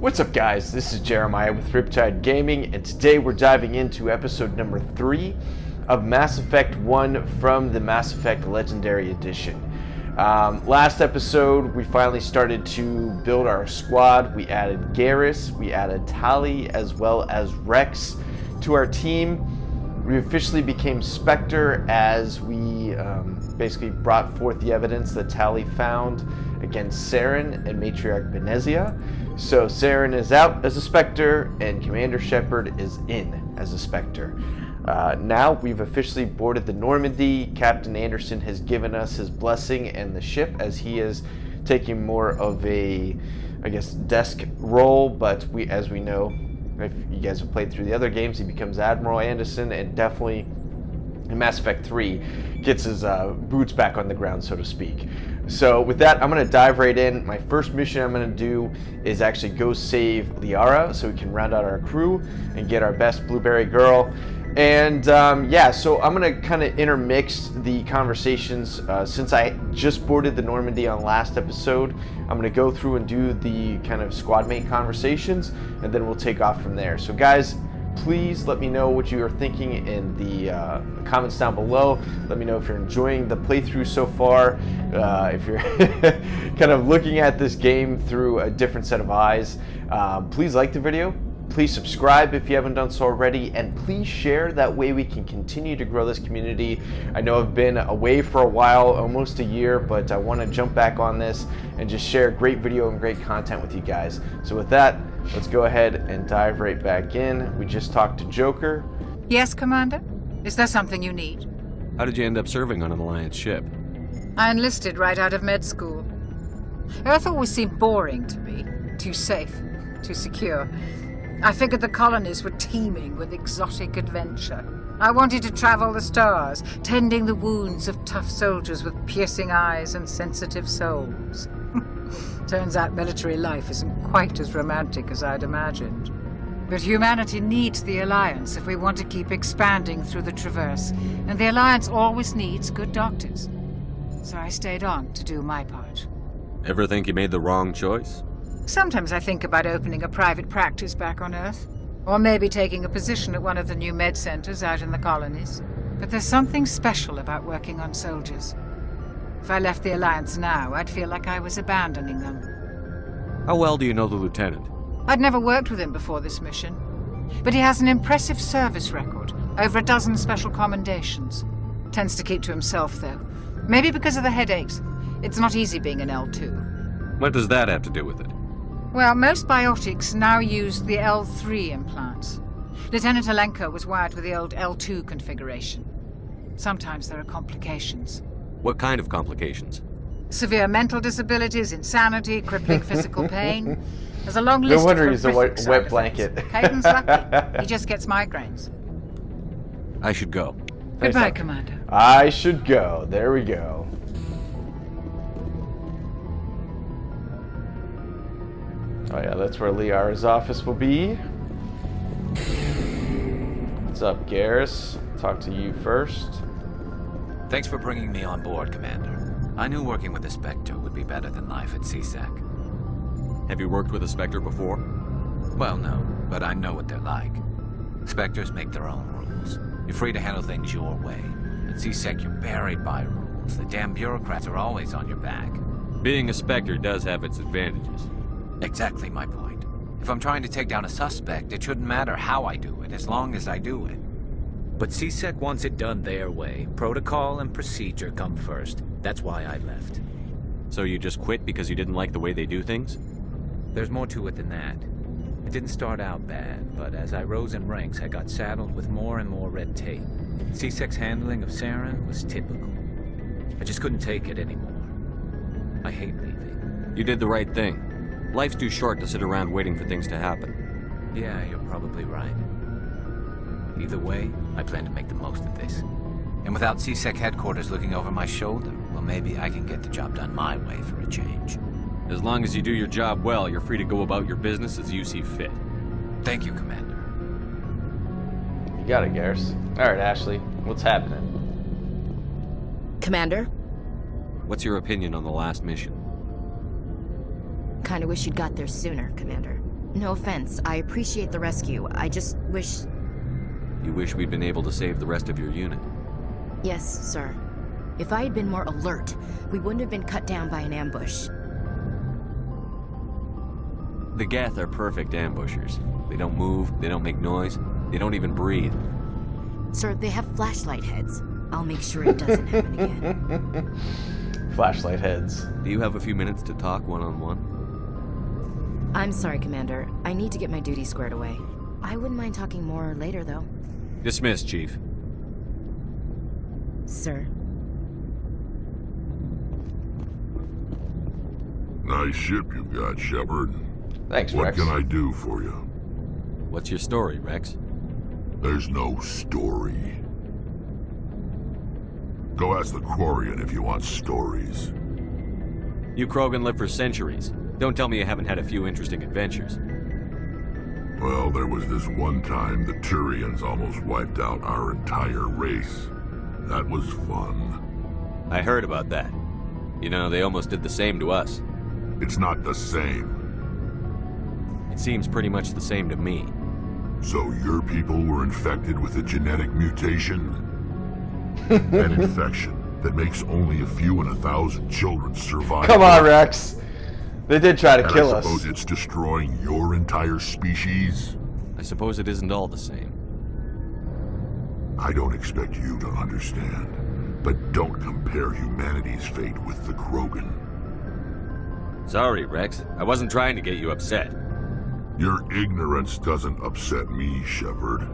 What's up, guys? This is Jeremiah with Riptide Gaming, and today we're diving into episode number 3 of Mass Effect 1 from the Mass Effect Legendary Edition. Last episode, we finally started to build our squad. We added Garrus, we added Tali, as well as Rex to our team. We officially became Spectre as we basically brought forth the evidence that Tali found against Saren and Matriarch Benezia. So Saren is out as a Spectre and Commander Shepard is in as a Spectre. Now we've officially boarded the Normandy. Captain Anderson has given us his blessing and the ship, as he is taking more of a, I guess, desk role, but as we know, if you guys have played through the other games, he becomes Admiral Anderson, and definitely in Mass Effect 3 gets his boots back on the ground, so to speak. So with that, I'm going to dive right in. My first mission I'm going to do is actually go save Liara so we can round out our crew and get our best Blueberry Girl. And yeah, so I'm going to kind of intermix the conversations. Since I just boarded the Normandy on last episode, I'm going to go through and do the kind of squad mate conversations, and then we'll take off from there. So guys, please let me know what you are thinking in the comments down below. Let me know if you're enjoying the playthrough so far, if you're kind of looking at this game through a different set of eyes. Please like the video. Please subscribe if you haven't done so already, and please share. That way we can continue to grow this community. I know I've been away for a while, almost a year, but I want to jump back on this and just share great video and great content with you guys. So with that, let's go ahead and dive right back in. We just talked to Joker. Yes, Commander? Is there something you need? How did you end up serving on an Alliance ship? I enlisted right out of med school. Earth always seemed boring to me. Too safe, too secure. I figured the colonies were teeming with exotic adventure. I wanted to travel the stars, tending the wounds of tough soldiers with piercing eyes and sensitive souls. Turns out military life isn't quite as romantic as I'd imagined. But humanity needs the Alliance if we want to keep expanding through the Traverse, and the Alliance always needs good doctors. So I stayed on to do my part. Ever think you made the wrong choice? Sometimes I think about opening a private practice back on Earth, or maybe taking a position at one of the new med centers out in the colonies. But there's something special about working on soldiers. If I left the Alliance now, I'd feel like I was abandoning them. How well do you know the Lieutenant? I'd never worked with him before this mission, but he has an impressive service record, over a dozen special commendations. Tends to keep to himself, though. Maybe because of the headaches. It's not easy being an L2. What does that have to do with it? Well, most biotics now use the L3 implants. Lieutenant Alenko was wired with the old L2 configuration. Sometimes there are complications. What kind of complications? Severe mental disabilities, insanity, crippling physical pain. There's a long list No wonder of he's a wet blanket. Caden's lucky. He just gets migraines. I should go. Goodbye, Commander. I should go. There we go. Oh yeah, that's where Liara's office will be. What's up, Garrus? Talk to you first. Thanks for bringing me on board, Commander. I knew working with a Spectre would be better than life at CSEC. Have you worked with a Spectre before? Well, no, but I know what they're like. Spectres make their own rules. You're free to handle things your way. At CSEC, you're buried by rules. The damn bureaucrats are always on your back. Being a Spectre does have its advantages. Exactly my point. If I'm trying to take down a suspect, it shouldn't matter how I do it, as long as I do it. But CSEC wants it done their way. Protocol and procedure come first. That's why I left. So you just quit because you didn't like the way they do things? There's more to it than that. It didn't start out bad, but as I rose in ranks, I got saddled with more and more red tape. CSEC's handling of Saren was typical. I just couldn't take it anymore. I hate leaving. You did the right thing. Life's too short to sit around waiting for things to happen. Yeah, you're probably right. Either way, I plan to make the most of this. And without CSEC headquarters looking over my shoulder, well, maybe I can get the job done my way for a change. As long as you do your job well, you're free to go about your business as you see fit. Thank you, Commander. You got it, Garrus. Alright, Ashley. What's happening? Commander? What's your opinion on the last mission? Kinda wish you'd got there sooner, Commander. No offense, I appreciate the rescue. I just wish... You wish we'd been able to save the rest of your unit? Yes, sir. If I had been more alert, we wouldn't have been cut down by an ambush. The Geth are perfect ambushers. They don't move, they don't make noise, they don't even breathe. Sir, they have flashlight heads. I'll make sure it doesn't happen again. Flashlight heads. Do you have a few minutes to talk one-on-one? I'm sorry, Commander. I need to get my duty squared away. I wouldn't mind talking more later, though. Dismissed, Chief. Sir. Nice ship you've got, Shepard. Thanks, What Rex. can I do for you? What's your story, Rex? There's no story. Go ask the Quarian if you want stories. You Krogan live for centuries. Don't tell me you haven't had a few interesting adventures. Well, there was this one time the Turians almost wiped out our entire race. That was fun. I heard about that. You know, they almost did the same to us. It's not the same. It seems pretty much the same to me. So your people were infected with a genetic mutation? An infection that makes only a few in 1,000 children survive. Come on, Rex. They did try to And kill I us. suppose it's destroying your entire species? I suppose it isn't all the same. I don't expect you to understand, but don't compare humanity's fate with the Krogan. Sorry, Rex. I wasn't trying to get you upset. Your ignorance doesn't upset me, Shepard.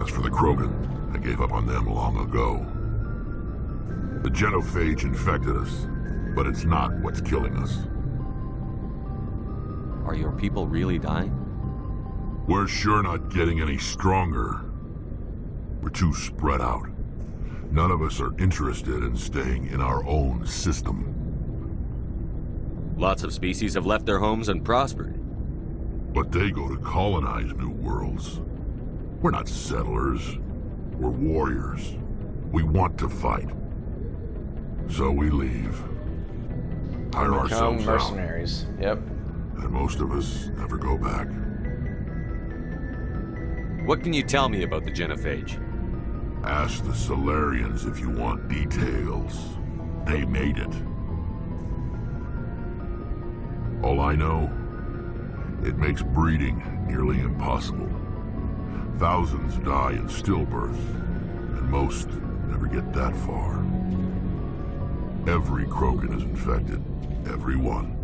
As for the Krogan, I gave up on them long ago. The genophage infected us, but it's not what's killing us. Are your people really dying? We're sure not getting any stronger. We're too spread out. None of us are interested in staying in our own system. Lots of species have left their homes and prospered. But they go to colonize new worlds. We're not settlers. We're warriors. We want to fight. So we leave. Hire Become ourselves out. mercenaries. Yep. And most of us never go back. What can you tell me about the genophage? Ask the Solarians if you want details. They made it. All I know, it makes breeding nearly impossible. Thousands die in stillbirth, and most never get that far. Every Krogan is infected, every one.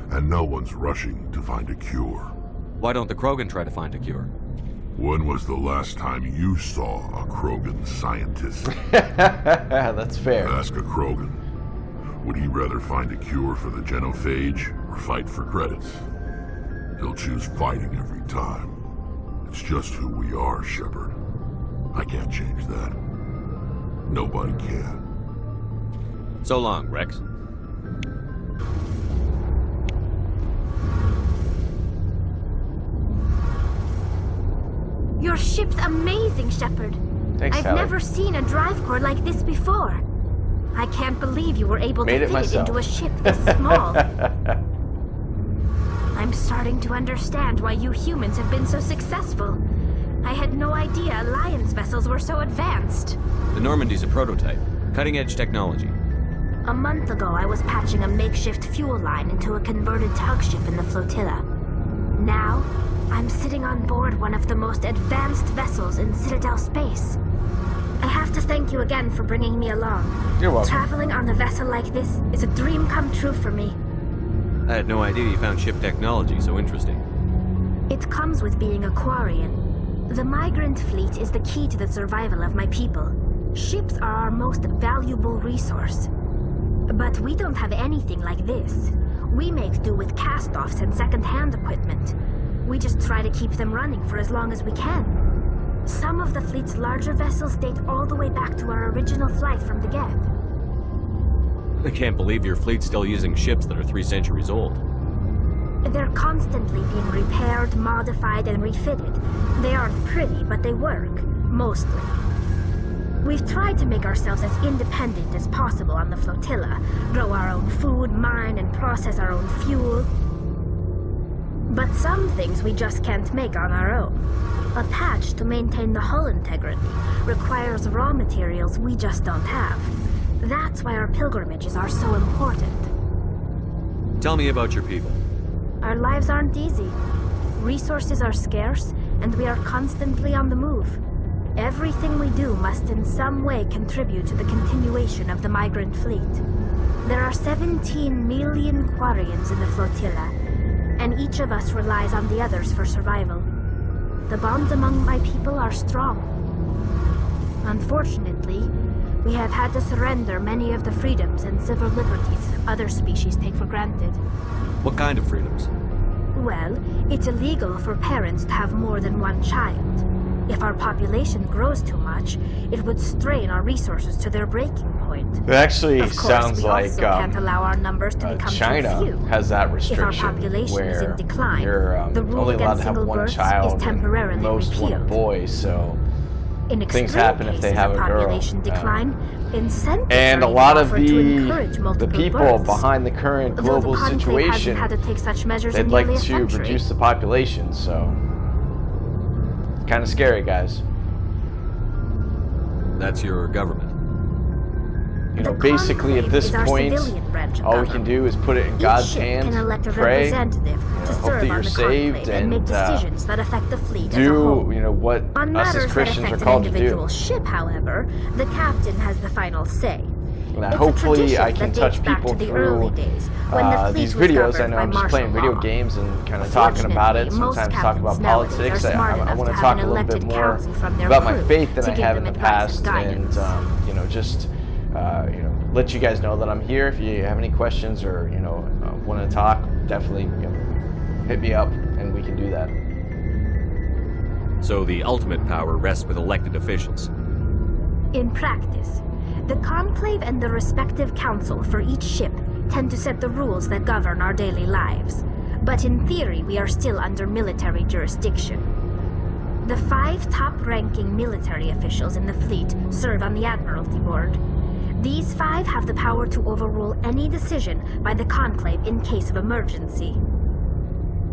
And no one's rushing to find a cure. Why don't the Krogan try to find a cure? When was the last time you saw a Krogan scientist? That's fair. Ask a Krogan. Would he rather find a cure for the genophage or fight for credits? He'll choose fighting every time. It's just who we are, Shepard. I can't change that. Nobody can. So long, Rex. Your ship's amazing, Shepard. Thanks, I've Tally. never seen a drive core like this before. I can't believe you were able Made to it fit it myself. into a ship this small. I'm starting to understand why you humans have been so successful. I had no idea Alliance vessels were so advanced. The Normandy's a prototype. Cutting-edge technology. A month ago, I was patching a makeshift fuel line into a converted tug ship in the flotilla. Now, I'm sitting on board one of the most advanced vessels in Citadel space. I have to thank you again for bringing me along. You're welcome. Traveling on a vessel like this is a dream come true for me. I had no idea you found ship technology so interesting. It comes with being a Quarian. The migrant fleet is the key to the survival of my people. Ships are our most valuable resource. But we don't have anything like this. We make do with cast-offs and second-hand equipment. We just try to keep them running for as long as we can. Some of the fleet's larger vessels date all the way back to our original flight from the Geth. I can't believe your fleet's still using ships that are 3 centuries old. They're constantly being repaired, modified, and refitted. They aren't pretty, but they work. Mostly. We've tried to make ourselves as independent as possible on the flotilla. Grow our own food, mine, and process our own fuel. But some things we just can't make on our own. A patch to maintain the hull integrity requires raw materials we just don't have. That's why our pilgrimages are so important. Tell me about your people. Our lives aren't easy. Resources are scarce, and we are constantly on the move. Everything we do must in some way contribute to the continuation of the migrant fleet. There are 17 million Quarians in the flotilla, and each of us relies on the others for survival. The bonds among my people are strong. Unfortunately, we have had to surrender many of the freedoms and civil liberties other species take for granted. What kind of freedoms? Well, it's illegal for parents to have more than one child. If our population grows too much, it would strain our resources to their breaking point. It actually Of course, sounds we like also can't allow our numbers to become China too few. has that If our restriction population is in where decline, you're the rule only allowed against to have single one births child is temporarily and most one a repealed. boy, so In things extreme happen if they cases have of a girl. population decline, incentives And are a lot even of offered to encourage the multiple people births. behind the current Though global the Conclave situation, hasn't had to take such measures they'd in like nearly a to century. reduce the population, so it's kind of scary, guys. That's your government. You know, The basically at Conclave this is our point, civilian branch of all we can government. do is put it in Each God's ship hands, can elect a pray, representative to hope serve that on you're the saved, conclave and make and decisions that affect the fleet as a do, whole. you know, what On us as matters that Christians are affect called an to individual do. ship, however, the captain has the final say. And It's a hopefully tradition I can that touch dates back people to the early through days, when the fleet these was videos. I governed know by I'm just playing martial video law. games and kind of talking about it, Fortunately, most sometimes talk about captains nowadays politics. are smart I enough want to to have talk an a little bit elected more council from their about my crew faith than to I give have them in the advice and past, and guidance. you know, just you know, let you guys know that I'm here. If you have any questions or you know want to talk, definitely hit me up and we can do that. So the ultimate power rests with elected officials. In practice, the conclave and the respective council for each ship tend to set the rules that govern our daily lives. But in theory, we are still under military jurisdiction. The 5 top-ranking military officials in the fleet serve on the Admiralty Board. These 5 have the power to overrule any decision by the conclave in case of emergency.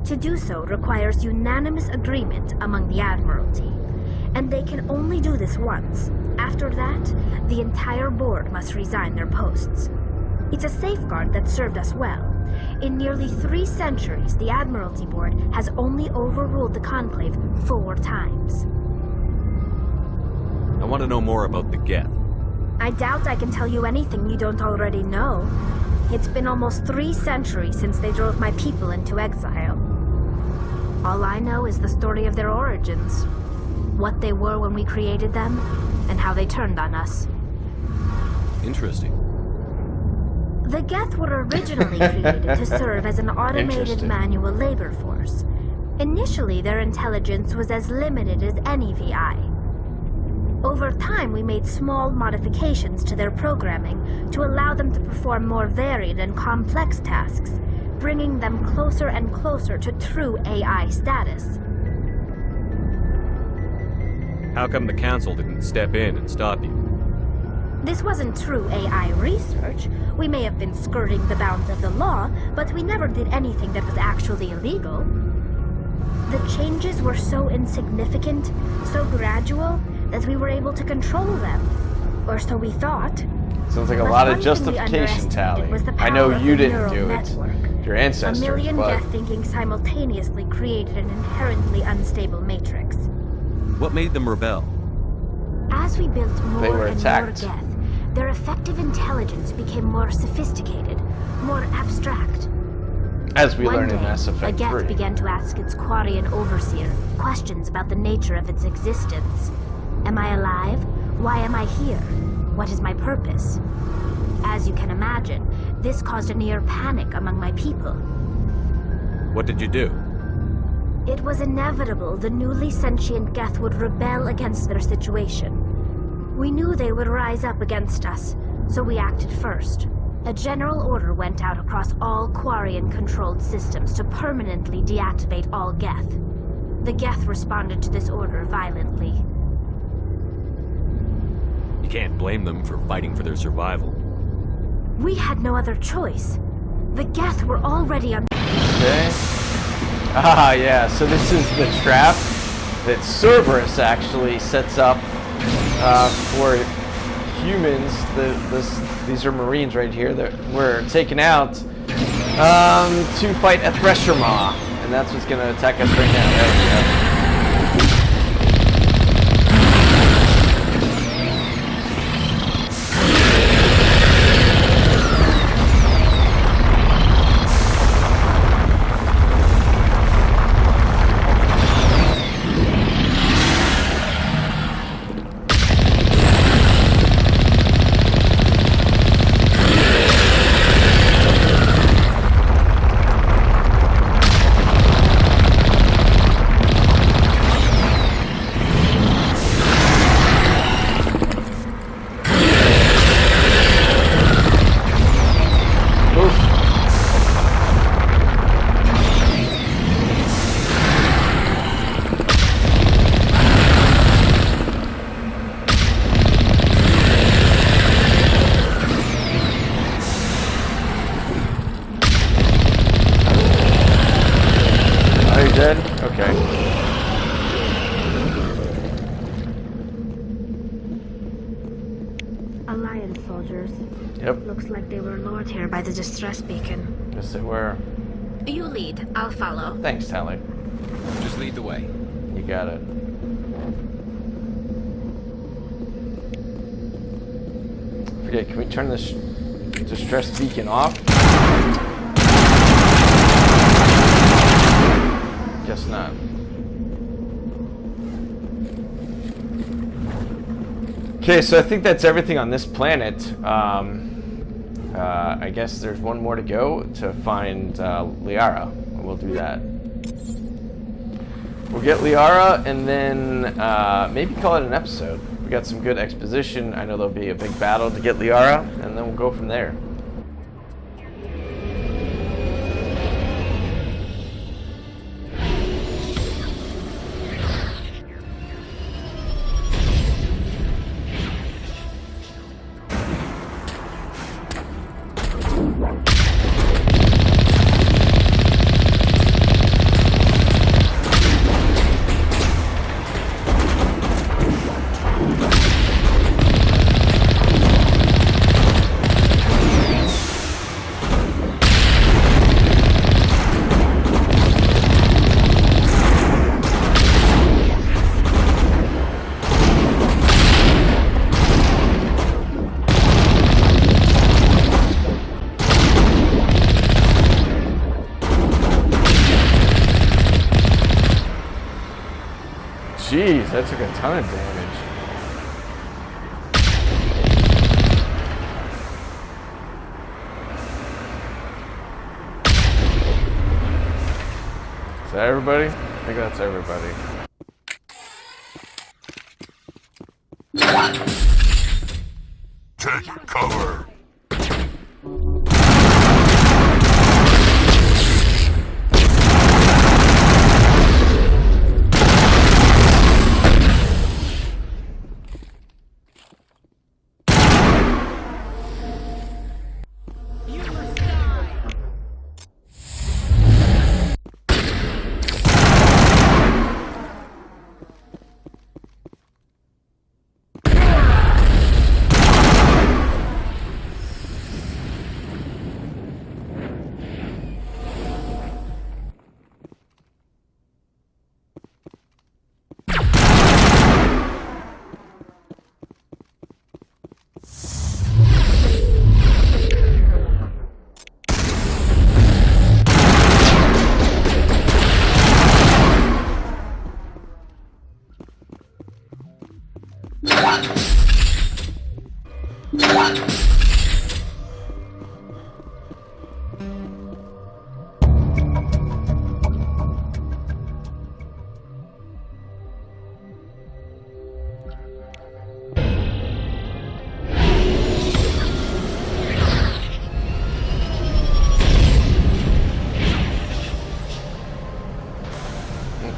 To do so requires unanimous agreement among the Admiralty, and they can only do this once. After that, the entire board must resign their posts. It's a safeguard that served us well. In nearly 3 centuries, the Admiralty Board has only overruled the conclave 4 times. I want to know more about the Geth. I doubt I can tell you anything you don't already know. It's been almost 3 centuries since they drove my people into exile. All I know is the story of their origins, what they were when we created them, and how they turned on us. Interesting. The Geth were originally created to serve as an automated Interesting. manual labor force. Initially, their intelligence was as limited as any VI. Over time, we made small modifications to their programming to allow them to perform more varied and complex tasks, bringing them closer and closer to true AI status. How come the council didn't step in and stop you? This wasn't true AI research. We may have been skirting the bounds of the law, but we never did anything that was actually illegal. The changes were so insignificant, so gradual, that we were able to control them. Or so we thought. Sounds like a But lot one of thing we justification, underestimated Tally. was the I know power of you the didn't neural do network. it. Your A ancestors, million but Geth thinking simultaneously created an inherently unstable matrix. What made them rebel? As we built They more were and attacked. more Geth, their effective intelligence became more sophisticated, more abstract. as we One learned in day, Mass a Effect Geth 3. began to ask its Quarian overseer questions about the nature of its existence. Am I alive? Why am I here? What is my purpose? As you can imagine, this caused a near panic among my people. What did you do? It was inevitable the newly sentient Geth would rebel against their situation. We knew they would rise up against us, so we acted first. A general order went out across all Quarian-controlled systems to permanently deactivate all Geth. The Geth responded to this order violently. You can't blame them for fighting for their survival. We had no other choice. The Geth were already on. Okay. Ah, yeah, so this is the trap that Cerberus actually sets up for humans. These are Marines right here that were taken out to fight a Threaser Maw. And that's what's going to attack us right now. There we go. Alliance soldiers. Yep. Looks like they were lured here by the distress beacon. Yes, they were. You lead. I'll follow. Thanks, Tally. Just lead the way. You got it. Forget, can we turn this distress beacon off? Guess not. Okay, so I think that's everything on this planet. I guess there's one more to go to find Liara. We'll do that. We'll get Liara and then maybe call it an episode. We got some good exposition. I know there'll be a big battle to get Liara, and then we'll go from there. Jeez, that took a ton of damage. Is that everybody? I think that's everybody. Take cover.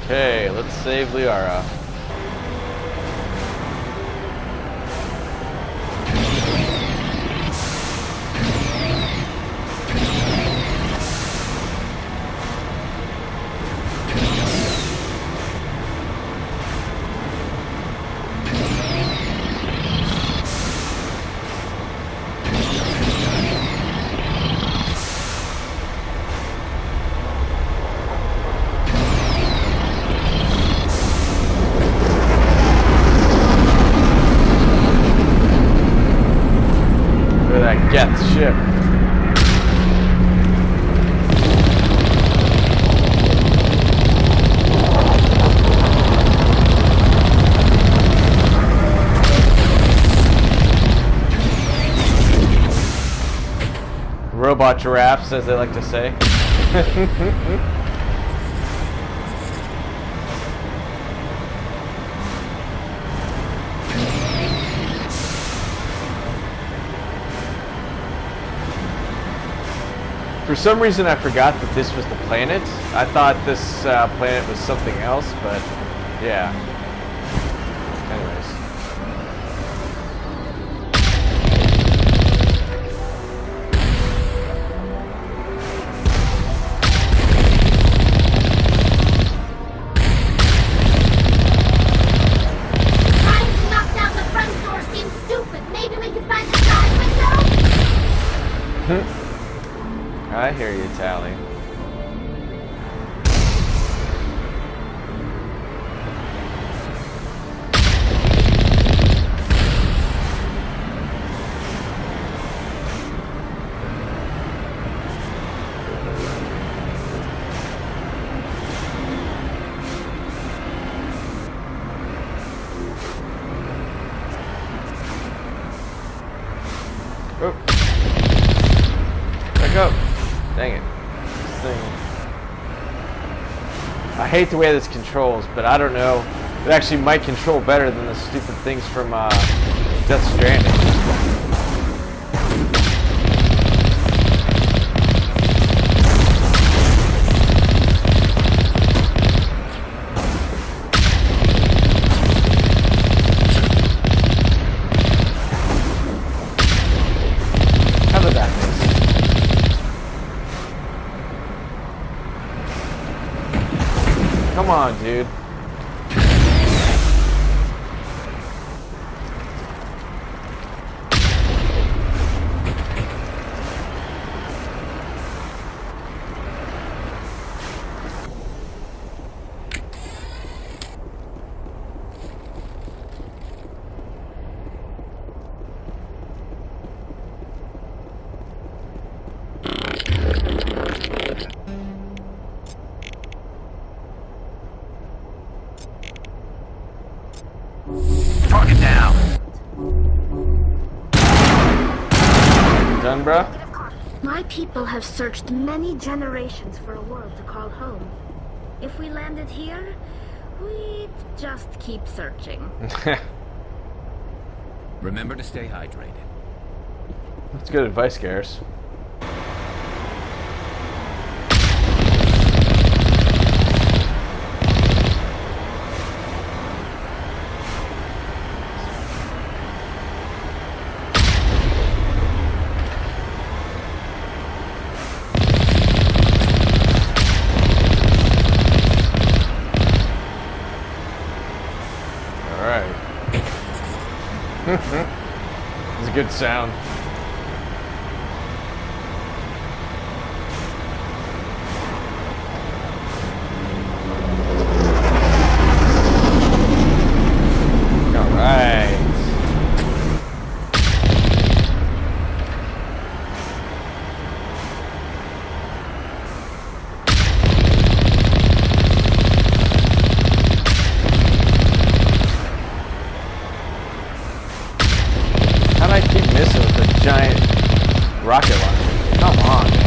Okay, let's save Liara. robot giraffes, as they like to say. For some reason, I forgot that this was the planet. I thought this planet was something else, but yeah. Anyways. Trying to knock down the front door seems stupid. Maybe we could find the side window? I hear you, Tally. Oh. Back up. Dang it. This thing. I hate the way this controls, but I don't know. It actually might control better than the stupid things from Death Stranding. How did that miss? Come on, dude. Target down. Done, bruh? My people have searched many generations for a world to call home. If we landed here, we'd just keep searching. Remember to stay hydrated. That's good advice, Garrus. Alright. It's a good sound. Alright. How do I keep missing with the giant rocket launcher? Come on, man.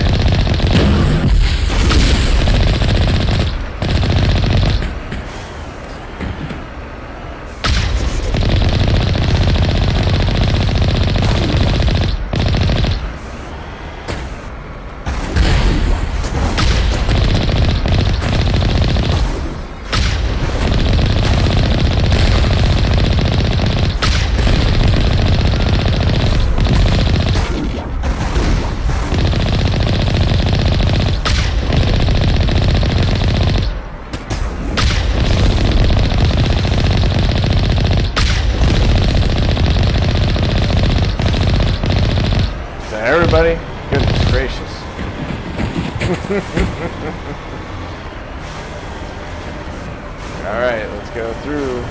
Everybody, goodness gracious. Alright, let's go through.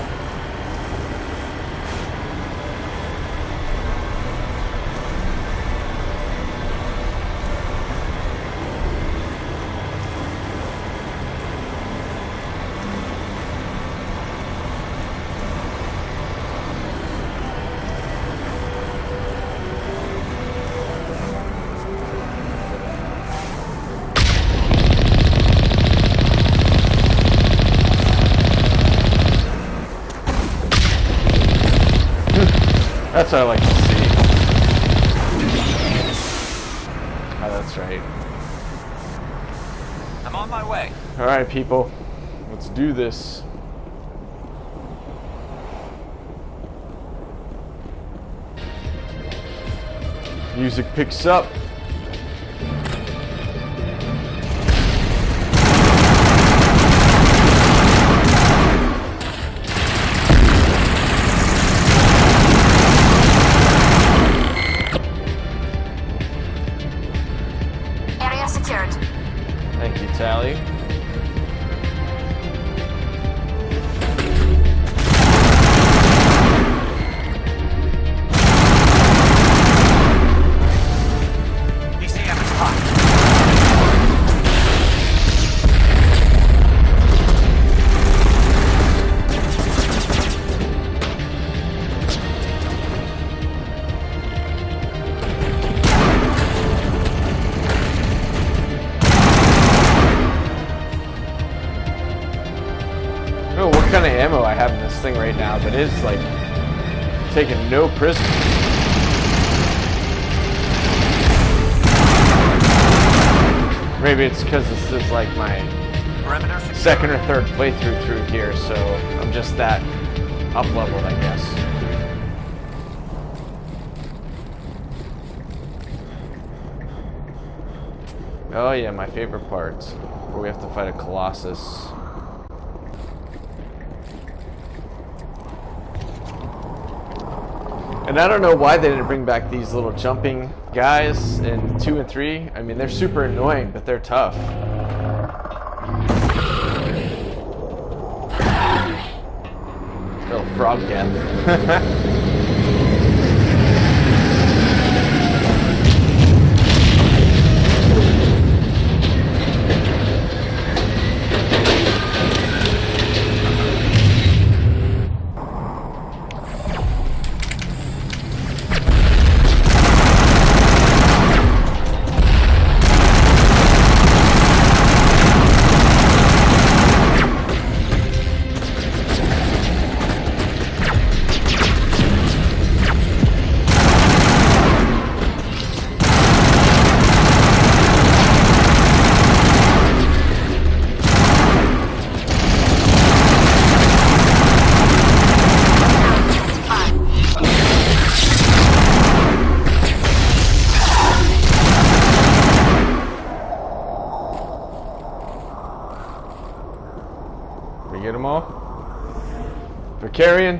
That's what I like to see. Oh, that's right. I'm on my way. Alright, people. Let's do this. Music picks up. Area secured. Thank you, Tally. DCM is hot. I don't know what kind of ammo I have in this thing right now, but it's like taking no prisoners. Maybe it's because this is like my Perimeter secure. second or third playthrough through here, so I'm just that up leveled, I guess. Oh yeah, my favorite part, where we have to fight a Colossus. And I don't know why they didn't bring back these little jumping guys in 2 and 3. I mean, they're super annoying, but they're tough. Little frog Geth. We get them all? For carrying?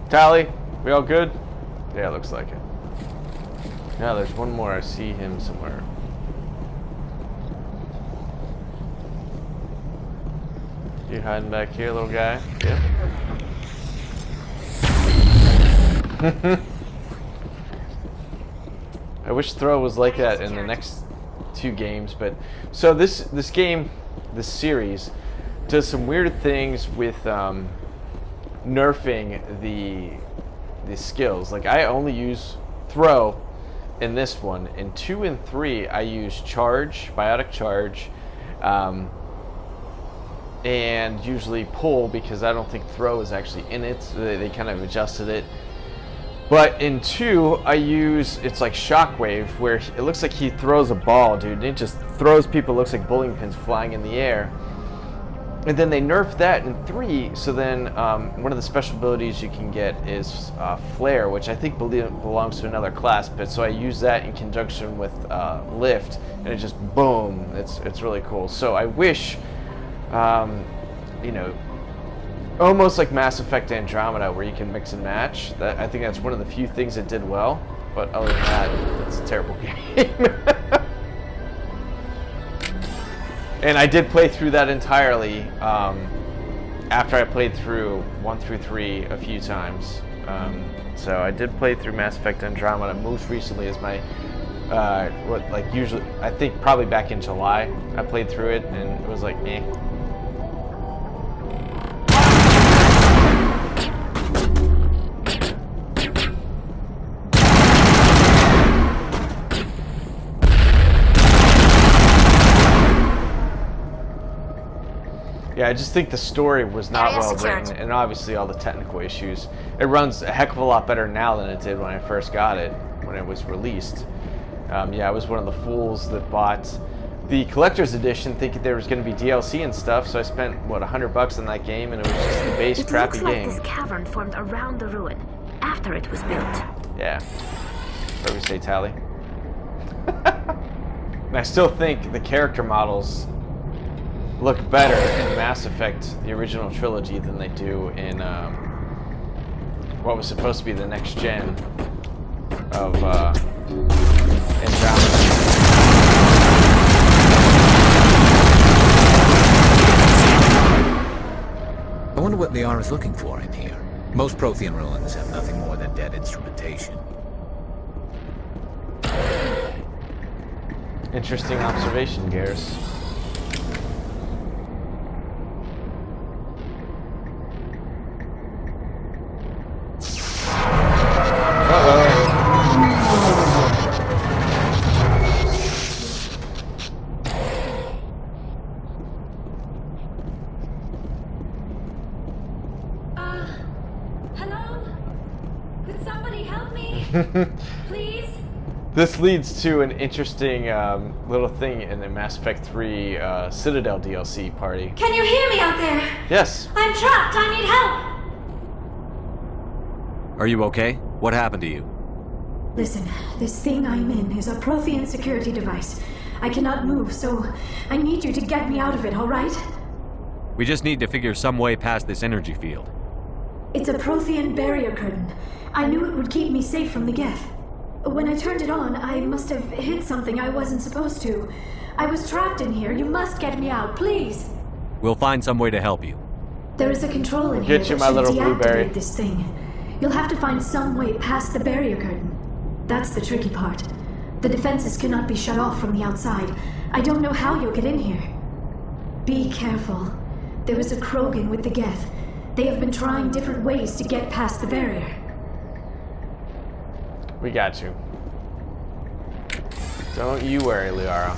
Tally? We all good? Yeah, looks like it. Now there's one more. I see him somewhere. You hiding back here, little guy? Yeah. I wish Throw was like that in the next 2 games, but so this game, this series, does some weird things with nerfing the skills. Like I only use Throw in this one. In 2 and 3, I use Charge, Biotic Charge, and usually Pull because I don't think Throw is actually in it. So they kind of adjusted it. But in 2, I use, it's like Shockwave, where it looks like he throws a ball, dude. And it just throws people, looks like bowling pins flying in the air. And then they nerfed that in 3, so then one of the special abilities you can get is Flare, which I think belongs to another class, but so I use that in conjunction with Lift, and it just boom, it's really cool. So I wish, you know, almost like Mass Effect Andromeda, where you can mix and match. I think that's one of the few things it did well, but other than that, it's a terrible game. And I did play through that entirely after I played through 1 through 3 a few times. So I did play through Mass Effect Andromeda most recently as my, usually, I think probably back in July, I played through it and it was like, eh. Yeah, I just think the story was not Area well secured. written, and obviously all the technical issues. It runs a heck of a lot better now than it did when I first got it, when it was released. Yeah, I was one of the fools that bought the collector's edition thinking there was going to be DLC and stuff, so I spent, what, $100 on that game, and it was just the base crappy It looks like game. this cavern formed around the ruin, after it was built. Yeah. What do we say, Tally? And I still think the character models look better in Mass Effect, the original trilogy, than they do in what was supposed to be the next gen of Andromeda. I wonder what Liara's looking for in here. Most Prothean ruins have nothing more than dead instrumentation. Interesting observation, Garrus. Hello? Could somebody help me? Please? This leads to an interesting little thing in the Mass Effect 3 Citadel DLC party. Can you hear me out there? Yes. I'm trapped. I need help. Are you okay? What happened to you? Listen, this thing I'm in is a Prothean security device. I cannot move, so I need you to get me out of it, all right? We just need to figure some way past this energy field. It's a Prothean barrier curtain. I knew it would keep me safe from the Geth. When I turned it on, I must have hit something I wasn't supposed to. I was trapped in here. You must get me out, please. We'll find some way to help you. There is a control in here Get you, that my should little deactivate blueberry. this thing. You'll have to find some way past the barrier curtain. That's the tricky part. The defenses cannot be shut off from the outside. I don't know how you'll get in here. Be careful. There is a Krogan with the Geth. They have been trying different ways to get past the barrier. We got you. Don't you worry, Liara.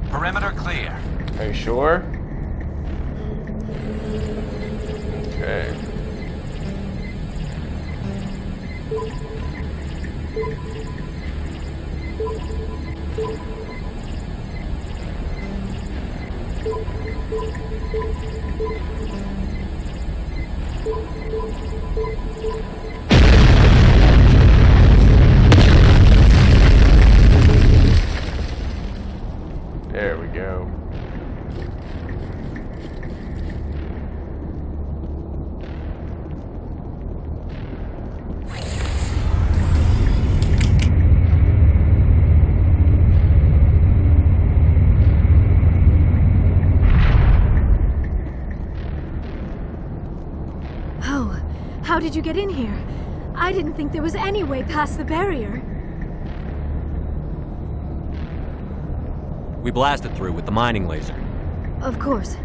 Perimeter clear. Are you sure? Okay. There we go. How did you get in here? I didn't think there was any way past the barrier. We blasted through with the mining laser. Of course.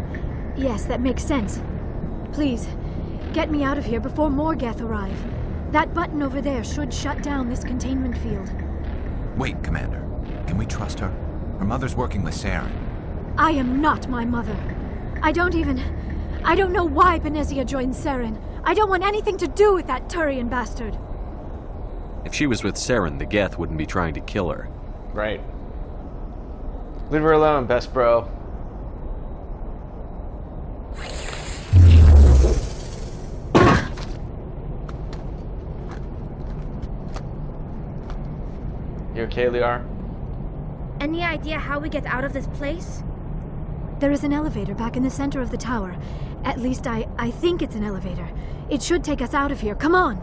Yes, that makes sense. Please, get me out of here before more Geth arrive. That button over there should shut down this containment field. Wait, Commander. Can we trust her? Her mother's working with Saren. I am not my mother. I don't know why Benezia joined Saren. I don't want anything to do with that Turian bastard. If she was with Saren, the Geth wouldn't be trying to kill her. Right. Leave her alone, best bro. You okay, Liara? Any idea how we get out of this place? There is an elevator back in the center of the tower. At least I think it's an elevator. It should take us out of here. Come on!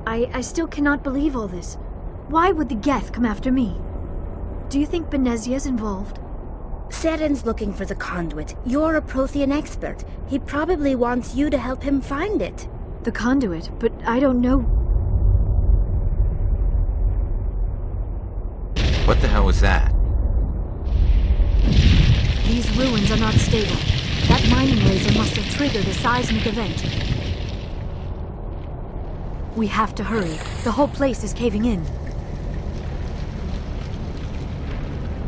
I still cannot believe all this. Why would the Geth come after me? Do you think Benezia's involved? Seren's looking for the conduit. You're a Prothean expert. He probably wants you to help him find it. The conduit, but I don't know. What the hell was that? These ruins are not stable. That mining laser must have triggered a seismic event. We have to hurry. The whole place is caving in.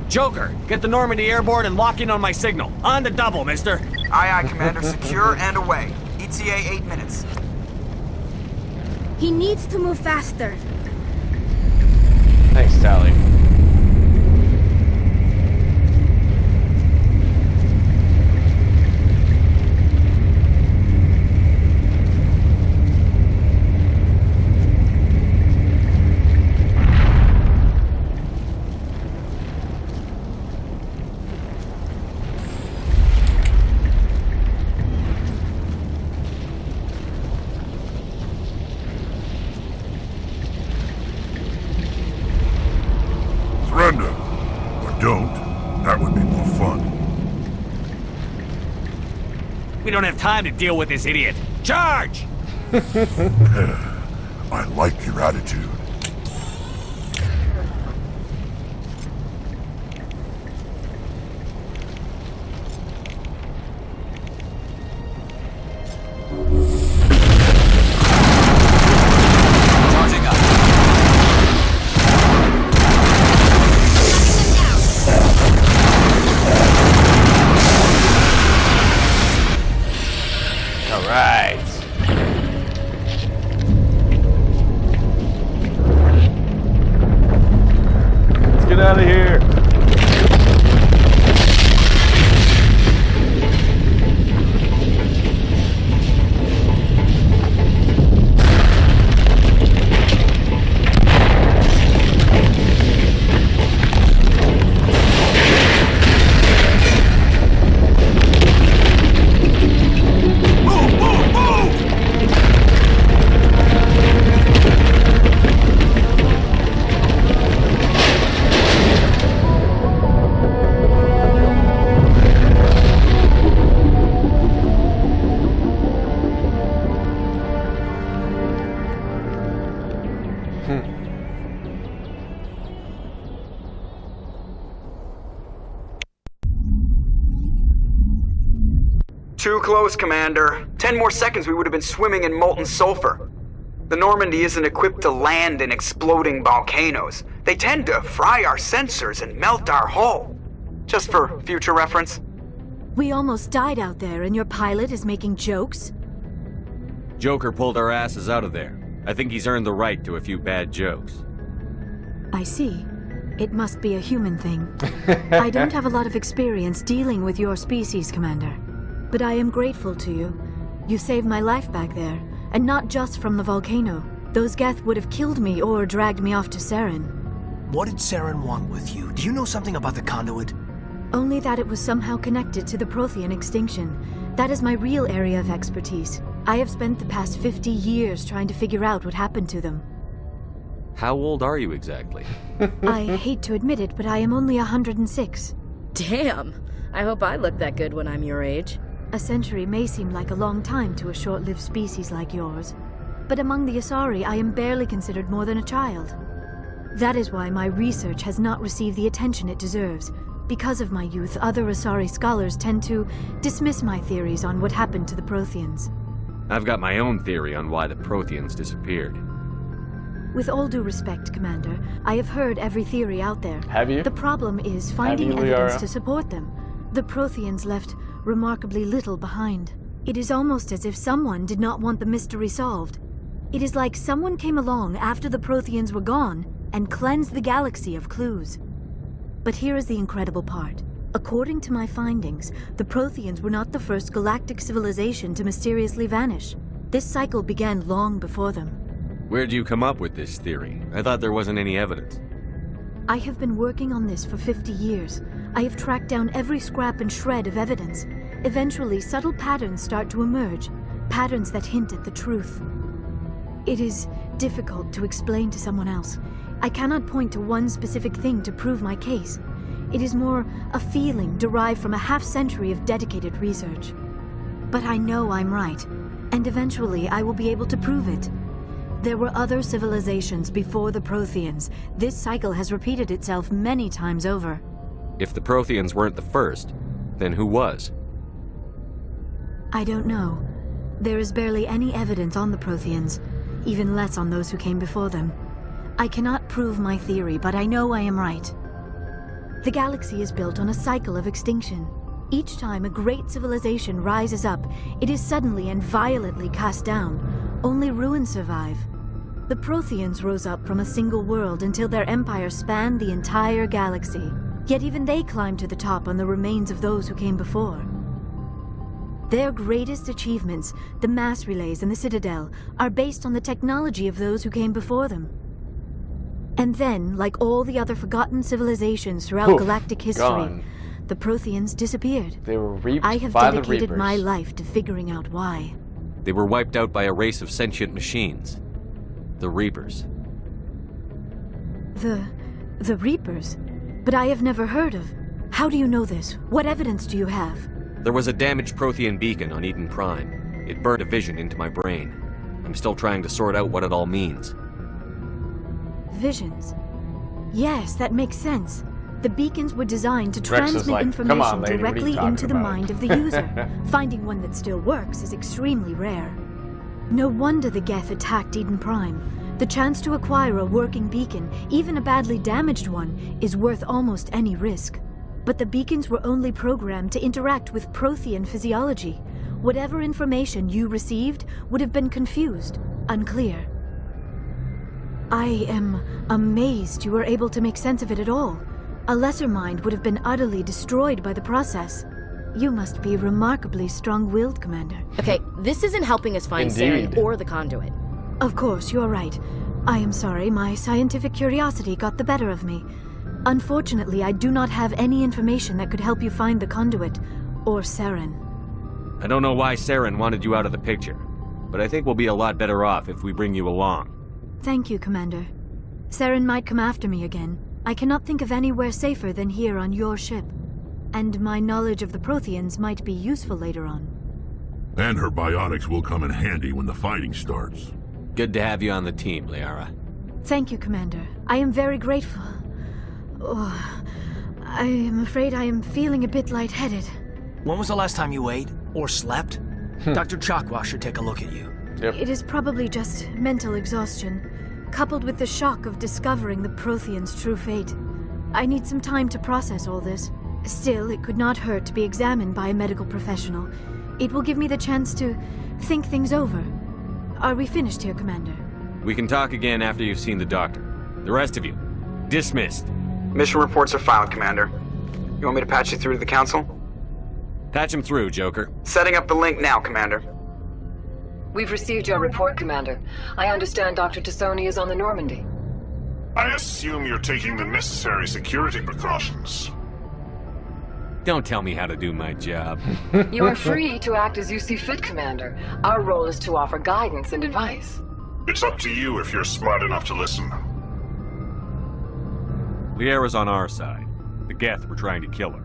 Joker, get the Normandy airborne and lock in on my signal. On the double, mister. Aye, aye, Commander. Secure and away. ETA 8 minutes. He needs to move faster. Thanks, Sally. Surrender. Or don't. That would be more fun. We don't have time to deal with this idiot. Charge! I like your attitude. Charging up. All right. Let's get out of here. Too close, Commander. 10 more seconds we would have been swimming in molten sulfur. The Normandy isn't equipped to land in exploding volcanoes. They tend to fry our sensors and melt our hull. Just for future reference. We almost died out there, and your pilot is making jokes? Joker pulled our asses out of there. I think he's earned the right to a few bad jokes. I see. It must be a human thing. I don't have a lot of experience dealing with your species, Commander. But I am grateful to you. You saved my life back there, and not just from the volcano. Those Geth would have killed me or dragged me off to Saren. What did Saren want with you? Do you know something about the conduit? Only that it was somehow connected to the Prothean extinction. That is my real area of expertise. I have spent the past 50 years trying to figure out what happened to them. How old are you exactly? I hate to admit it, but I am only 106. Damn! I hope I look that good when I'm your age. A century may seem like a long time to a short-lived species like yours, but among the Asari I am barely considered more than a child. That is why my research has not received the attention it deserves. Because of my youth, other Asari scholars tend to dismiss my theories on what happened to the Protheans. I've got my own theory on why the Protheans disappeared. With all due respect, Commander, I have heard every theory out there. Have you? The problem is finding you, evidence Liara? to support them. The Protheans left remarkably little behind. It is almost as if someone did not want the mystery solved. It is like someone came along after the Protheans were gone and cleansed the galaxy of clues. But here is the incredible part. According to my findings, the Protheans were not the first galactic civilization to mysteriously vanish. This cycle began long before them. Where'd you come up with this theory? I thought there wasn't any evidence. I have been working on this for 50 years. I have tracked down every scrap and shred of evidence. Eventually, subtle patterns start to emerge, patterns that hint at the truth. It is difficult to explain to someone else. I cannot point to one specific thing to prove my case. It is more a feeling derived from a half-century of dedicated research. But I know I'm right, and eventually I will be able to prove it. There were other civilizations before the Protheans. This cycle has repeated itself many times over. If the Protheans weren't the first, then who was? I don't know. There is barely any evidence on the Protheans, even less on those who came before them. I cannot prove my theory, but I know I am right. The galaxy is built on a cycle of extinction. Each time a great civilization rises up, it is suddenly and violently cast down. Only ruins survive. The Protheans rose up from a single world until their empire spanned the entire galaxy. Yet even they climbed to the top on the remains of those who came before. Their greatest achievements, the mass relays and the Citadel, are based on the technology of those who came before them. And then, like all the other forgotten civilizations throughout galactic history, the Protheans disappeared. They were reaped I have by the dedicated Reapers. my life to figuring out why. They were wiped out by a race of sentient machines. The Reapers. The Reapers? But I have never heard of. How do you know this? What evidence do you have? There was a damaged Prothean beacon on Eden Prime. It burned a vision into my brain. I'm still trying to sort out what it all means. Visions? Yes, that makes sense. The beacons were designed to Rex is transmit like, information "Come on, lady, what are you directly talking into the about?" mind of the user. Finding one that still works is extremely rare. No wonder the Geth attacked Eden Prime. The chance to acquire a working beacon, even a badly damaged one, is worth almost any risk. But the beacons were only programmed to interact with Prothean physiology. Whatever information you received would have been confused, unclear. I am amazed you were able to make sense of it at all. A lesser mind would have been utterly destroyed by the process. You must be remarkably strong-willed, Commander. Okay, this isn't helping us find Indeed. Saren or the conduit. Of course, you're right. I am sorry, my scientific curiosity got the better of me. Unfortunately, I do not have any information that could help you find the conduit, or Saren. I don't know why Saren wanted you out of the picture, but I think we'll be a lot better off if we bring you along. Thank you, Commander. Saren might come after me again. I cannot think of anywhere safer than here on your ship. And my knowledge of the Protheans might be useful later on. And her biotics will come in handy when the fighting starts. Good to have you on the team, Liara. Thank you, Commander. I am very grateful. Oh, I am afraid I am feeling a bit lightheaded. When was the last time you ate or slept? Dr. Chakwa should take a look at you. Yep. It is probably just mental exhaustion, coupled with the shock of discovering the Protheans' true fate. I need some time to process all this. Still, it could not hurt to be examined by a medical professional. It will give me the chance to think things over. Are we finished here, Commander? We can talk again after you've seen the doctor. The rest of you, dismissed. Mission reports are filed, Commander. You want me to patch you through to the Council? Patch him through, Joker. Setting up the link now, Commander. We've received your report, Commander. I understand Dr. Tassoni is on the Normandy. I assume you're taking the necessary security precautions. Don't tell me how to do my job. You are free to act as you see fit, Commander. Our role is to offer guidance and advice. It's up to you if you're smart enough to listen. Liara's on our side. The Geth were trying to kill her.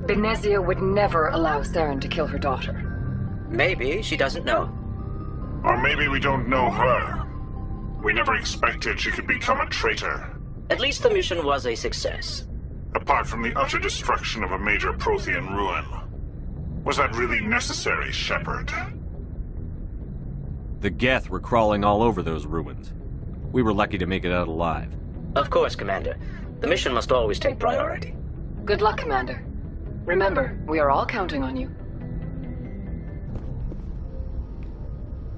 Benezia would never allow Saren to kill her daughter. Maybe she doesn't know. Or maybe we don't know her. We never expected she could become a traitor. At least the mission was a success. Apart from the utter destruction of a major Prothean ruin. Was that really necessary, Shepard? The Geth were crawling all over those ruins. We were lucky to make it out alive. Of course, Commander. The mission must always take priority. Good luck, Commander. Remember, we are all counting on you.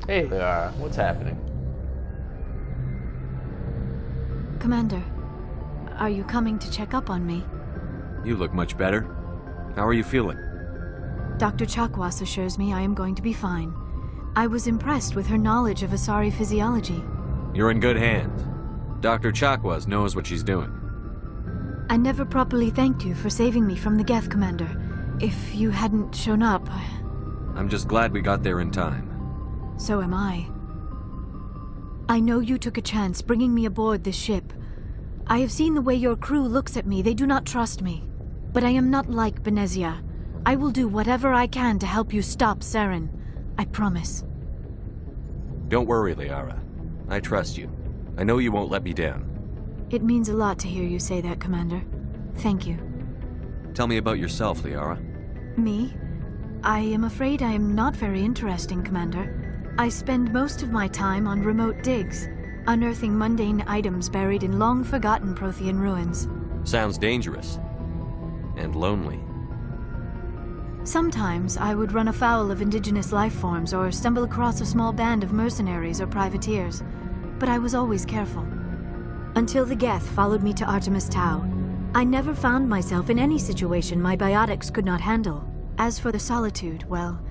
Hey, Liara, what's happening? Commander, are you coming to check up on me? You look much better. How are you feeling? Dr. Chakwas assures me I am going to be fine. I was impressed with her knowledge of Asari physiology. You're in good hands. Dr. Chakwas knows what she's doing. I never properly thanked you for saving me from the Geth, Commander. If you hadn't shown up... I'm just glad we got there in time. So am I. I know you took a chance bringing me aboard this ship, I have seen the way your crew looks at me. They do not trust me. But I am not like Benezia. I will do whatever I can to help you stop Saren. I promise. Don't worry, Liara. I trust you. I know you won't let me down. It means a lot to hear you say that, Commander. Thank you. Tell me about yourself, Liara. Me? I am afraid I am not very interesting, Commander. I spend most of my time on remote digs, unearthing mundane items buried in long-forgotten Prothean ruins. Sounds dangerous. And lonely. Sometimes I would run afoul of indigenous life forms or stumble across a small band of mercenaries or privateers, but I was always careful. Until the Geth followed me to Artemis Tau, I never found myself in any situation my biotics could not handle. As for the solitude, well,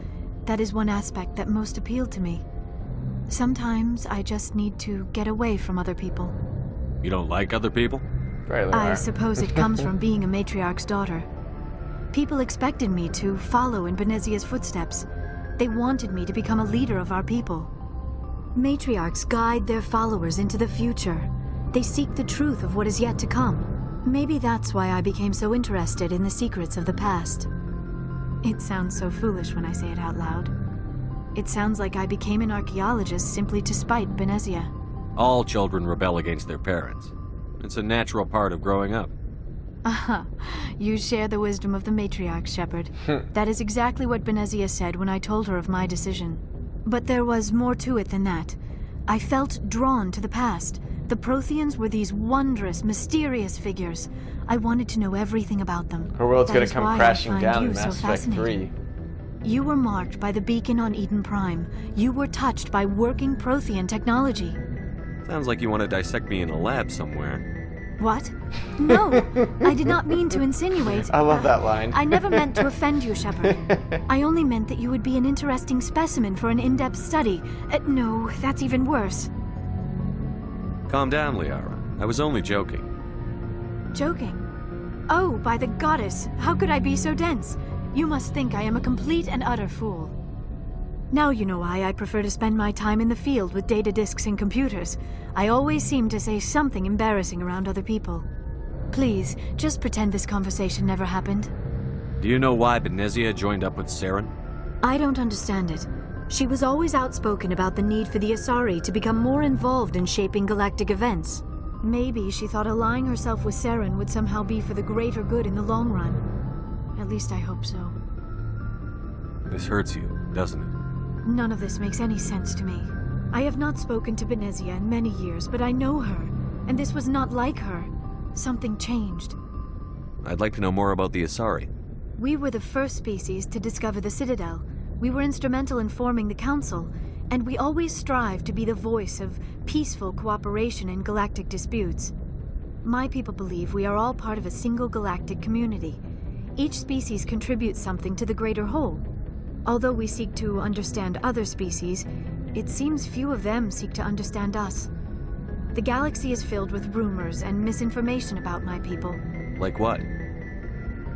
that is one aspect that most appealed to me. Sometimes I just need to get away from other people. You don't like other people? Right, I suppose it comes from being a matriarch's daughter. People expected me to follow in Benezia's footsteps. They wanted me to become a leader of our people. Matriarchs guide their followers into the future. They seek the truth of what is yet to come. Maybe that's why I became so interested in the secrets of the past. It sounds so foolish when I say it out loud. It sounds like I became an archaeologist simply to spite Benezia. All children rebel against their parents. It's a natural part of growing up. Aha, you share the wisdom of the matriarch, Shepard. That is exactly what Benezia said when I told her of my decision. But there was more to it than that. I felt drawn to the past. The Protheans were these wondrous, mysterious figures. I wanted to know everything about them. Her world's That gonna is come why crashing I find down you in so Mass Effect 3. fascinating. You were marked by the beacon on Eden Prime. You were touched by working Prothean technology. Sounds like you want to dissect me in a lab somewhere. What? No, I did not mean to insinuate. I love that line. I never meant to offend you, Shepard. I only meant that you would be an interesting specimen for an in-depth study. No, that's even worse. Calm down, Liara. I was only joking. Joking? Oh, by the goddess, how could I be so dense? You must think I am a complete and utter fool. Now you know why I prefer to spend my time in the field with data disks and computers. I always seem to say something embarrassing around other people. Please, just pretend this conversation never happened. Do you know why Benezia joined up with Saren? I don't understand it. She was always outspoken about the need for the Asari to become more involved in shaping galactic events. Maybe she thought allying herself with Saren would somehow be for the greater good in the long run. At least I hope so. This hurts you, doesn't it? None of this makes any sense to me. I have not spoken to Benezia in many years, but I know her, and this was not like her. Something changed. I'd like to know more about the Asari. We were the first species to discover the Citadel. We were instrumental in forming the Council, and we always strive to be the voice of peaceful cooperation in galactic disputes. My people believe we are all part of a single galactic community. Each species contributes something to the greater whole. Although we seek to understand other species, it seems few of them seek to understand us. The galaxy is filled with rumors and misinformation about my people. Like what?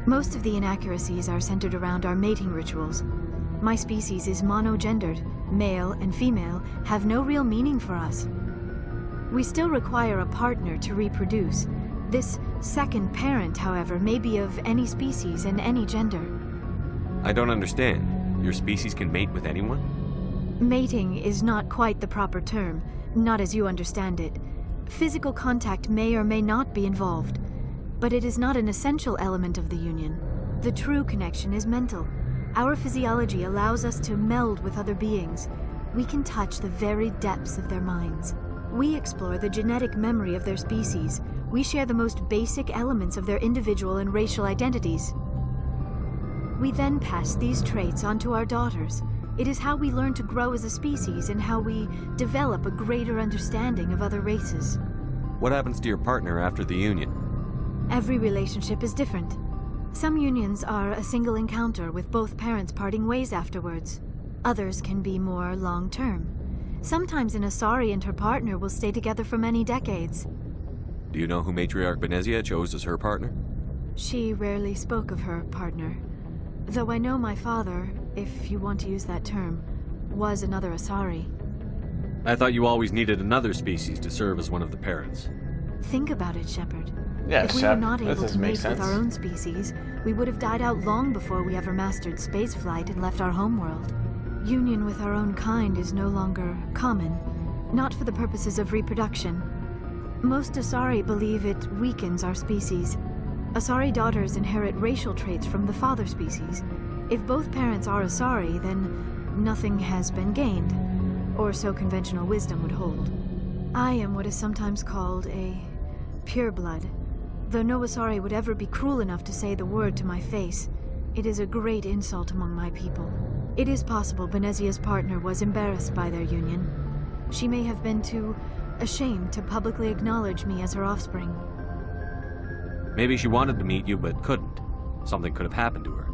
Most of the inaccuracies are centered around our mating rituals. My species is monogendered. Male and female have no real meaning for us. We still require a partner to reproduce. This second parent, however, may be of any species and any gender. I don't understand. Your species can mate with anyone? Mating is not quite the proper term, not as you understand it. Physical contact may or may not be involved, but it is not an essential element of the union. The true connection is mental. Our physiology allows us to meld with other beings. We can touch the very depths of their minds. We explore the genetic memory of their species. We share the most basic elements of their individual and racial identities. We then pass these traits on to our daughters. It is how we learn to grow as a species and how we develop a greater understanding of other races. What happens to your partner after the union? Every relationship is different. Some unions are a single encounter with both parents parting ways afterwards. Others can be more long-term. Sometimes an Asari and her partner will stay together for many decades. Do you know who Matriarch Benezia chose as her partner? She rarely spoke of her partner. Though I know my father, if you want to use that term, was another Asari. I thought you always needed another species to serve as one of the parents. Think about it, Shepard. Yeah, if we were not that able doesn't to make mate with sense. our own species, we would have died out long before we ever mastered spaceflight and left our homeworld. Union with our own kind is no longer common, not for the purposes of reproduction. Most Asari believe it weakens our species. Asari daughters inherit racial traits from the father species. If both parents are Asari, then nothing has been gained, or so conventional wisdom would hold. I am what is sometimes called a pureblood. Though no Asari would ever be cruel enough to say the word to my face, it is a great insult among my people. It is possible Benezia's partner was embarrassed by their union. She may have been too ashamed to publicly acknowledge me as her offspring. Maybe she wanted to meet you, but couldn't. Something could have happened to her.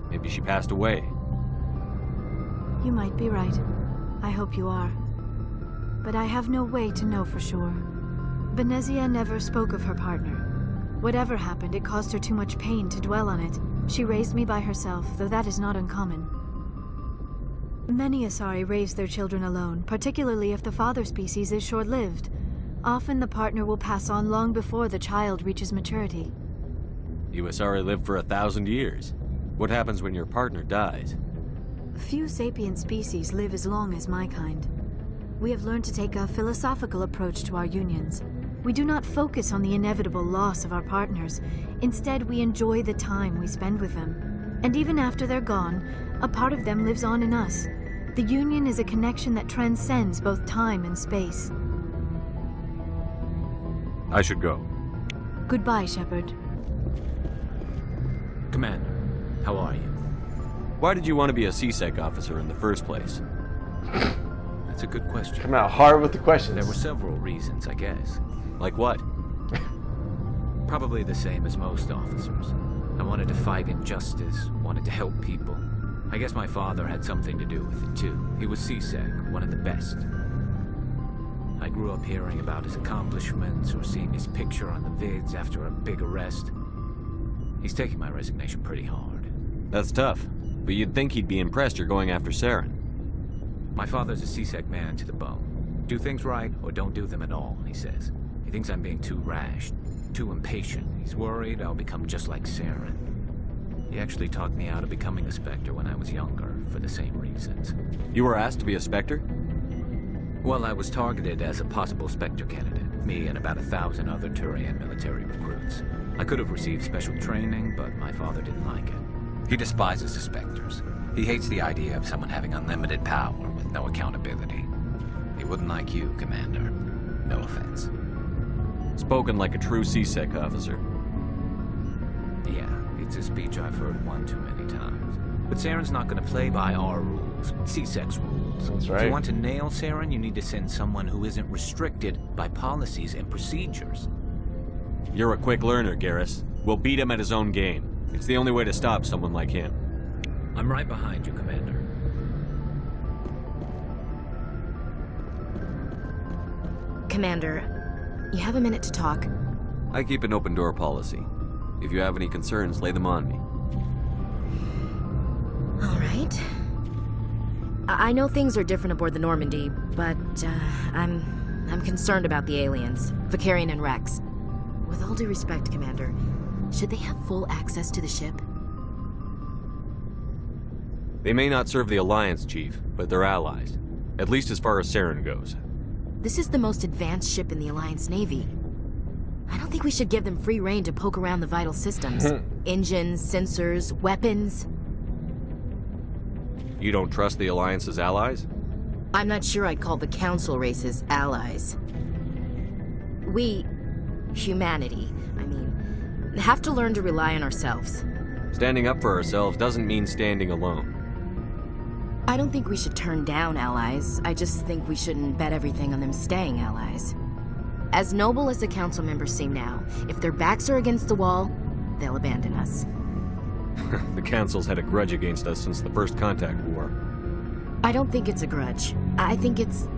Maybe she passed away. You might be right. I hope you are. But I have no way to know for sure. Benezia never spoke of her partner. Whatever happened, it caused her too much pain to dwell on it. She raised me by herself, though that is not uncommon. Many Asari raise their children alone, particularly if the father species is short-lived. Often the partner will pass on long before the child reaches maturity. You Asari live for 1,000 years. What happens when your partner dies? Few sapient species live as long as my kind. We have learned to take a philosophical approach to our unions. We do not focus on the inevitable loss of our partners. Instead, we enjoy the time we spend with them. And even after they're gone, a part of them lives on in us. The union is a connection that transcends both time and space. I should go. Goodbye, Shepard. Commander, how are you? Why did you want to be a CSEC officer in the first place? That's a good question. Coming out hard with the questions. There were several reasons, I guess. Like what? Probably the same as most officers. I wanted to fight injustice, wanted to help people. I guess my father had something to do with it too. He was CSEC, one of the best. I grew up hearing about his accomplishments or seeing his picture on the vids after a big arrest. He's taking my resignation pretty hard. That's tough, but you'd think he'd be impressed you're going after Saren. My father's a CSEC man to the bone. Do things right or don't do them at all, he says. He thinks I'm being too rash, too impatient. He's worried I'll become just like Saren. He actually talked me out of becoming a Spectre when I was younger, for the same reasons. You were asked to be a Spectre? Well, I was targeted as a possible Spectre candidate, me and about 1,000 other Turian military recruits. I could have received special training, but my father didn't like it. He despises the Spectres. He hates the idea of someone having unlimited power with no accountability. He wouldn't like you, Commander. No offense. Spoken like a true CSEC officer. Yeah, it's a speech I've heard one too many times. But Saren's not going to play by our rules, CSEC's rules. That's right. If you want to nail Saren, you need to send someone who isn't restricted by policies and procedures. You're a quick learner, Garrus. We'll beat him at his own game. It's the only way to stop someone like him. I'm right behind you, Commander. Commander, you have a minute to talk? I keep an open door policy. If you have any concerns, lay them on me. All right. I know things are different aboard the Normandy, but I'm concerned about the aliens, Vicarian and Rex. With all due respect, Commander, should they have full access to the ship? They may not serve the Alliance, Chief, but they're allies. At least as far as Saren goes. This is the most advanced ship in the Alliance Navy. I don't think we should give them free rein to poke around the vital systems. Engines, sensors, weapons. You don't trust the Alliance's allies? I'm not sure I'd call the Council races allies. We, humanity, have to learn to rely on ourselves. Standing up for ourselves doesn't mean standing alone. I don't think we should turn down allies. I just think we shouldn't bet everything on them staying allies. As noble as the Council members seem now, if their backs are against the wall, they'll abandon us. The Council's had a grudge against us since the First Contact War. I don't think it's a grudge. I think it's...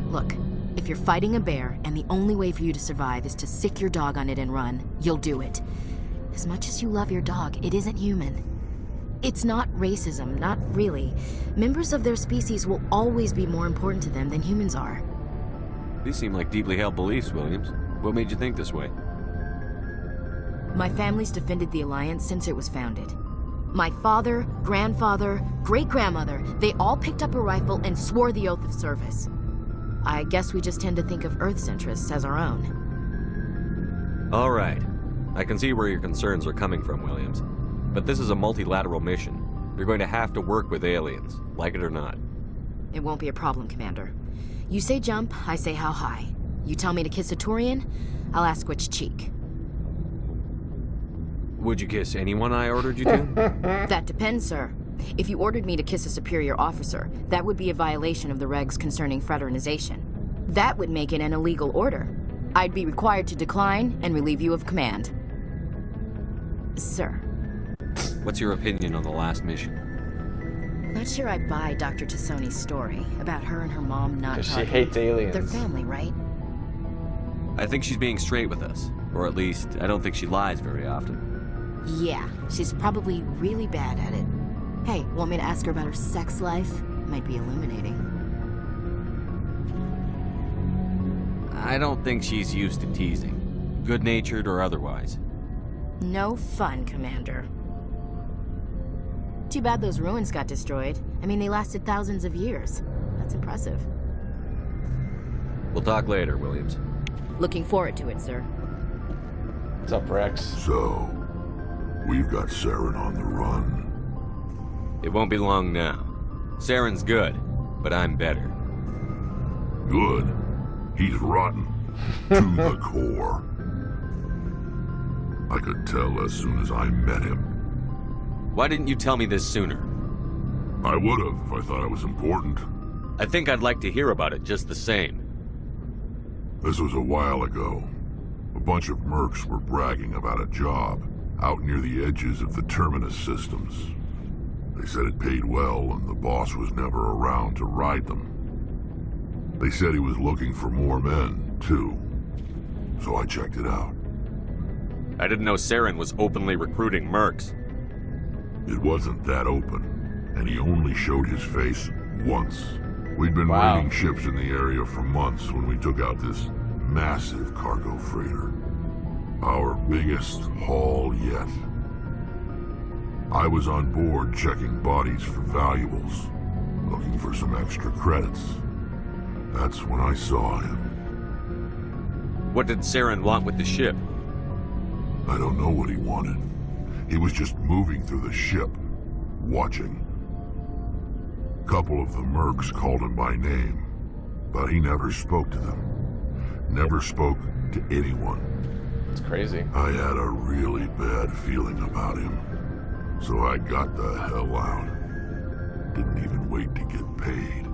Look, if you're fighting a bear and the only way for you to survive is to sick your dog on it and run, you'll do it. As much as you love your dog, it isn't human. It's not racism, not really. Members of their species will always be more important to them than humans are. These seem like deeply held beliefs, Williams. What made you think this way? My family's defended the Alliance since it was founded. My father, grandfather, great-grandmother, they all picked up a rifle and swore the oath of service. I guess we just tend to think of Earth's interests as our own. All right. I can see where your concerns are coming from, Williams. But this is a multilateral mission. You're going to have to work with aliens, like it or not. It won't be a problem, Commander. You say jump, I say how high. You tell me to kiss a Turian, I'll ask which cheek. Would you kiss anyone I ordered you to? That depends, sir. If you ordered me to kiss a superior officer, that would be a violation of the regs concerning fraternization. That would make it an illegal order. I'd be required to decline and relieve you of command. Sir. What's your opinion on the last mission? Not sure I buy Dr. Tassoni's story about her and her mom not talking. Because she hates aliens. Their family, right? I think she's being straight with us. Or at least, I don't think she lies very often. Yeah, she's probably really bad at it. Hey, want me to ask her about her sex life? Might be illuminating. I don't think she's used to teasing. Good-natured or otherwise. No fun, Commander. Too bad those ruins got destroyed. I mean, they lasted thousands of years. That's impressive. We'll talk later, Williams. Looking forward to it, sir. What's up, Rex? So, we've got Saren on the run. It won't be long now. Saren's good, but I'm better. Good? He's rotten. To the core. I could tell as soon as I met him. Why didn't you tell me this sooner? I would've if I thought it was important. I think I'd like to hear about it just the same. This was a while ago. A bunch of mercs were bragging about a job out near the edges of the Terminus systems. They said it paid well and the boss was never around to ride them. They said he was looking for more men, too. So I checked it out. I didn't know Saren was openly recruiting mercs. It wasn't that open, and he only showed his face once. We'd been raiding ships in the area for months when we took out this massive cargo freighter. Our biggest haul yet. I was on board checking bodies for valuables, looking for some extra credits. That's when I saw him. What did Saren want with the ship? I don't know what he wanted. He was just moving through the ship, watching. A couple of the mercs called him by name, but he never spoke to them. Never spoke to anyone. It's crazy. I had a really bad feeling about him, so I got the hell out. Didn't even wait to get paid.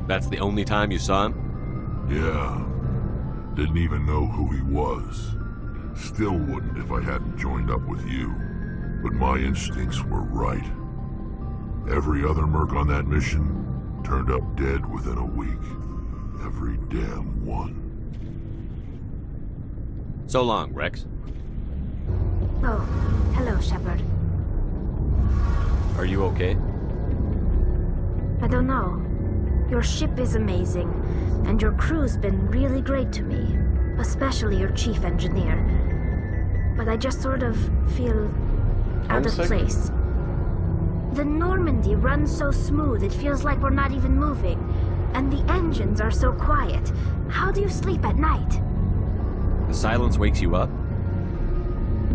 That's the only time you saw him? Yeah. Didn't even know who he was. Still wouldn't if I hadn't joined up with you. But my instincts were right. Every other merc on that mission turned up dead within a week. Every damn one. So long, Rex. Oh, hello, Shepard. Are you okay? I don't know. Your ship is amazing, and your crew's been really great to me, especially your chief engineer. But I just sort of feel out of place. The Normandy runs so smooth it feels like we're not even moving, and the engines are so quiet. How do you sleep at night? The silence wakes you up?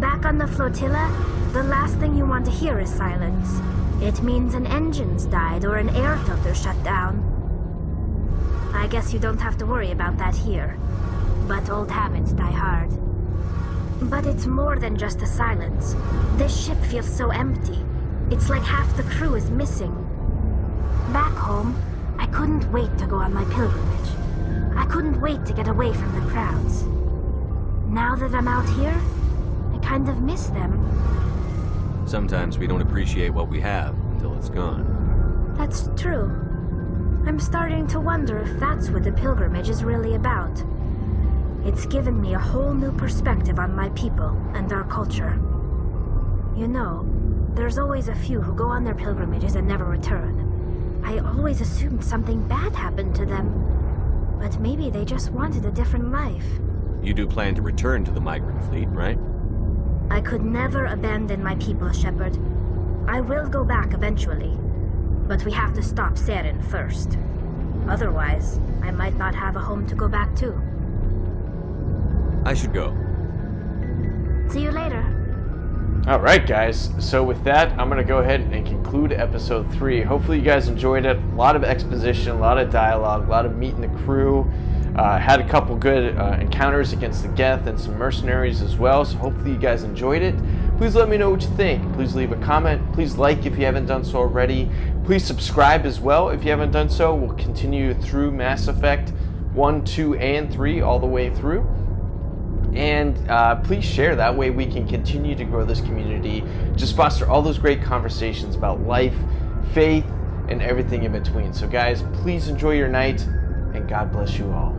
Back on the flotilla, the last thing you want to hear is silence. It means an engine's died or an air filter shut down. I guess you don't have to worry about that here. But old habits die hard. But it's more than just the silence. This ship feels so empty. It's like half the crew is missing. Back home, I couldn't wait to go on my pilgrimage. I couldn't wait to get away from the crowds. Now that I'm out here, I kind of miss them. Sometimes we don't appreciate what we have until it's gone. That's true. I'm starting to wonder if that's what the pilgrimage is really about. It's given me a whole new perspective on my people and our culture. You know, there's always a few who go on their pilgrimages and never return. I always assumed something bad happened to them. But maybe they just wanted a different life. You do plan to return to the migrant fleet, right? I could never abandon my people, Shepard. I will go back eventually. But we have to stop Saren first. Otherwise, I might not have a home to go back to. I should go. See you later. Alright guys, so with that, I'm going to go ahead and conclude episode 3. Hopefully you guys enjoyed it. A lot of exposition, a lot of dialogue, a lot of meeting the crew. Had a couple good encounters against the Geth and some mercenaries as well, so hopefully you guys enjoyed it. Please let me know what you think. Please leave a comment. Please like if you haven't done so already. Please subscribe as well if you haven't done so. We'll continue through Mass Effect 1, 2, and 3 all the way through. And please share, that way we can continue to grow this community, just foster all those great conversations about life, faith, and everything in between. So guys, please enjoy your night, and God bless you all.